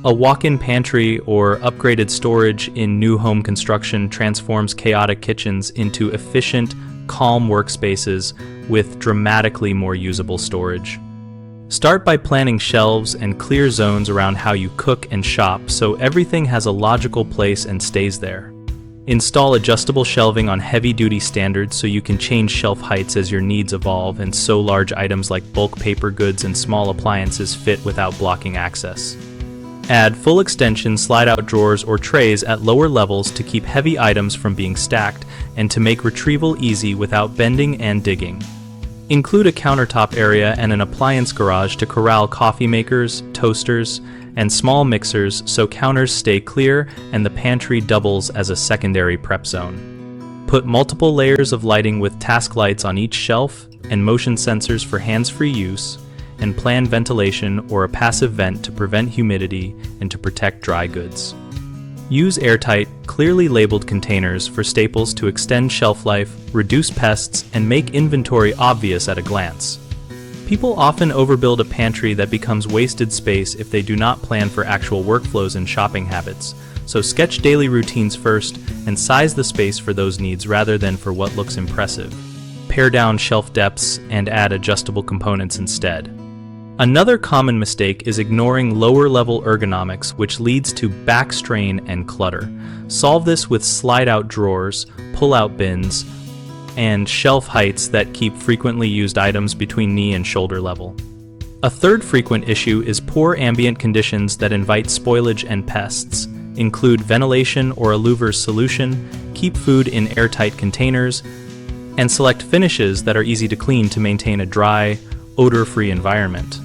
A walk-in pantry or upgraded storage in new home construction transforms chaotic kitchens into efficient, calm workspaces with dramatically more usable storage. Start by planning shelves and clear zones around how you cook and shop so everything has a logical place and stays there. Install adjustable shelving on heavy-duty standards so you can change shelf heights as your needs evolve and so large items like bulk paper goods and small appliances fit without blocking access. Add full extension slide-out drawers or trays at lower levels to keep heavy items from being stacked and to make retrieval easy without bending and digging. Include a countertop area and an appliance garage to corral coffee makers, toasters, and small mixers so counters stay clear and the pantry doubles as a secondary prep zone. Put multiple layers of lighting with task lights on each shelf and motion sensors for hands-free use, and plan ventilation or a passive vent to prevent humidity and to protect dry goods. Use airtight, clearly labeled containers for staples to extend shelf life, reduce pests, and make inventory obvious at a glance. People often overbuild a pantry that becomes wasted space if they do not plan for actual workflows and shopping habits, so sketch daily routines first and size the space for those needs rather than for what looks impressive. Pare down shelf depths and add adjustable components instead. Another common mistake is ignoring lower-level ergonomics, which leads to back strain and clutter. Solve this with slide-out drawers, pull-out bins, and shelf heights that keep frequently used items between knee and shoulder level. A third frequent issue is poor ambient conditions that invite spoilage and pests. Include ventilation or a louver solution, keep food in airtight containers, and select finishes that are easy to clean to maintain a dry, odor-free environment.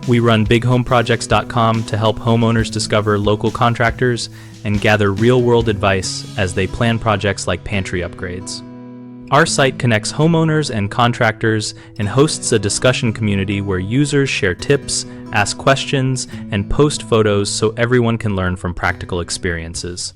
We run bighomeprojects.com to help homeowners discover local contractors and gather real-world advice as they plan projects like pantry upgrades. Our site connects homeowners and contractors and hosts a discussion community where users share tips, ask questions, and post photos so everyone can learn from practical experiences.